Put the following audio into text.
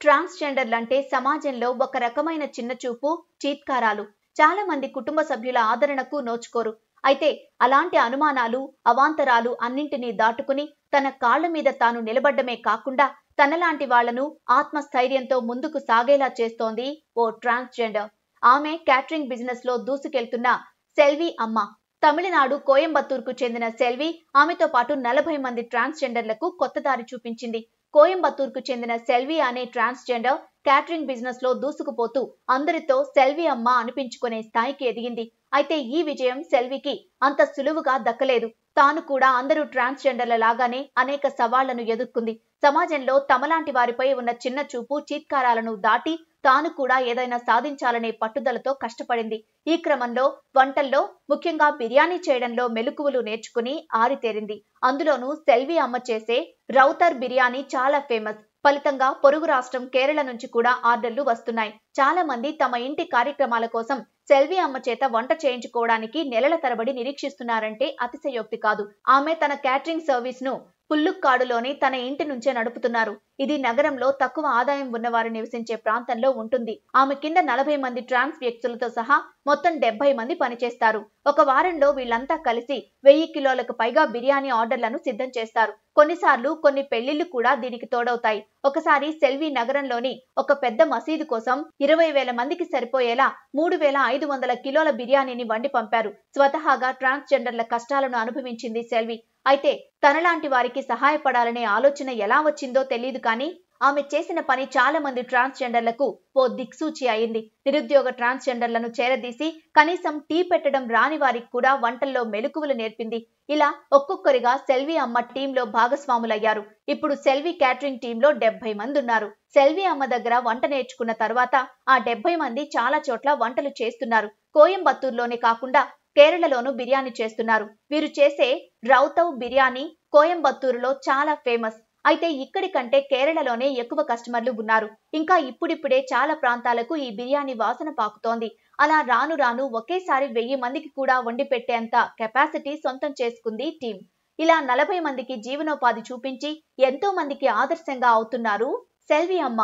ట్రాన్స్‌జెండర్‌లంటే సమాజంలో ఒక రకమైన చిన్నచూపు, చీత్కారాలు. చాలా మంది కుటుంబ సభ్యుల ఆదరణకు నోచుకోరు. అయితే అలాంటి అనుమానాలు, అవాంతరాలు అన్నింటినీ దాటుకుని తన కాళ్ల మీద తాను నిలబడ్డమే కాకుండా తనలాంటి వాళ్లను ఆత్మస్థైర్యంతో ముందుకు సాగేలా చేస్తోంది ఓ ట్రాన్స్‌జెండర్. ఆమె క్యాటరింగ్ బిజినెస్‌లో దూసుకెళ్తున్న సెల్వి అమ్మ. తమిళనాడు కోయంబత్తూర్‌కు చెందిన సెల్వి ఆమెతో పాటు 40 మంది ట్రాన్స్‌జెండర్‌లకు కొత్త దారి చూపించింది. కోయంబత్తూర్‌కు చెందిన సెల్వి అనే ట్రాన్స్‌జెండర్ క్యాటరింగ్ బిజినెస్ లో దూసుకుపోతూ అందరితో సెల్వి అమ్మ అనిపించుకునే స్థాయికి ఎదిగింది. అయితే ఈ విజయం సెల్వికి అంత సులువుగా దక్కలేదు. తాను కూడా అందరూ ట్రాన్స్‌జెండర్ల లాగానే అనేక సవాళ్లను ఎదుర్కొంది. సమాజంలో తమలాంటి వారిపై ఉన్న చిన్న చూపు, చీత్కారాలను దాటి తాను కూడా ఏదైనా సాధించాలనే పట్టుదలతో కష్టపడింది. ఈ క్రమంలో వంటల్లో, ముఖ్యంగా బిర్యానీ చేయడంలో మెలకువలు నేర్చుకుని ఆరితేరింది. అందులోనూ సెల్వి అమ్మ చేసే రౌతర్ బిర్యానీ చాలా ఫేమస్. ఫలితంగా పొరుగు రాష్ట్రం కేరళ నుంచి కూడా ఆర్డర్లు వస్తున్నాయి. చాలా మంది తమ ఇంటి కార్యక్రమాల కోసం సెల్వి అమ్మ చేత వంట చేయించుకోవడానికి నెలల తరబడి నిరీక్షిస్తున్నారంటే అతిశయోక్తి కాదు. ఆమె తన క్యాటరింగ్ సర్వీస్ ను పుల్లుక్కాడులోని తన ఇంటి నుంచే నడుపుతున్నారు. ఇది నగరంలో తక్కువ ఆదాయం ఉన్నవారు నివసించే ప్రాంతంలో ఉంటుంది. ఆమె కింద 40 మంది ట్రాన్స్ వ్యక్తులతో సహా మొత్తం 70 మంది పనిచేస్తారు. ఒక వారంలో వీళ్లంతా కలిసి 1000 కిలోలకు పైగా బిర్యానీ ఆర్డర్లను సిద్ధం చేస్తారు. కొన్నిసార్లు కొన్ని పెళ్లిళ్లు కూడా దీనికి తోడవుతాయి. ఒకసారి సెల్వి నగరంలోని ఒక పెద్ద మసీదు కోసం 20,000 మందికి సరిపోయేలా 3,500 కిలోల బిర్యానీని వండి పంపారు. స్వతహాగా ట్రాన్స్‌జెండర్ల కష్టాలను అనుభవించింది సెల్వి. అయితే తనలాంటి వారికి సహాయపడాలనే ఆలోచన ఎలా వచ్చిందో తెలియదు కానీ ఆమె చేసిన పని చాలా మంది ట్రాన్స్‌జెండర్లకు ఓ దిక్సూచి అయింది. నిరుద్యోగ ట్రాన్స్‌జెండర్లను చేరదీసి కనీసం టీ పెట్టడం రాని వారికి కూడా వంటల్లో మెలకువలు నేర్పింది. ఇలా ఒక్కొక్కరిగా సెల్వి అమ్మ టీంలో భాగస్వాములయ్యారు. ఇప్పుడు సెల్వి క్యాటరింగ్ టీంలో 70 మంది ఉన్నారు. సెల్వి అమ్మ దగ్గర వంట నేర్చుకున్న తర్వాత ఆ 70 మంది చాలా చోట్ల వంటలు చేస్తున్నారు. కోయంబత్తూర్లోనే కాకుండా కేరళలోనూ బిర్యానీ చేస్తున్నారు. వీరు చేసే రౌతవ్ బిర్యానీ కోయంబత్తూరులో చాలా ఫేమస్. అయితే ఇక్కడి కంటే కేరళలోనే ఎక్కువ కస్టమర్లు ఉన్నారు. ఇంకా ఇప్పుడిప్పుడే చాలా ప్రాంతాలకు ఈ బిర్యానీ వాసన పాకుతోంది. అలా రాను రాను ఒకేసారి 1000 మందికి కూడా వండి పెట్టేంత కెపాసిటీ సొంతం చేసుకుంది టీం. ఇలా 40 మందికి జీవనోపాధి చూపించి ఎంతో మందికి ఆదర్శంగా అవుతున్నారు సెల్వి అమ్మ.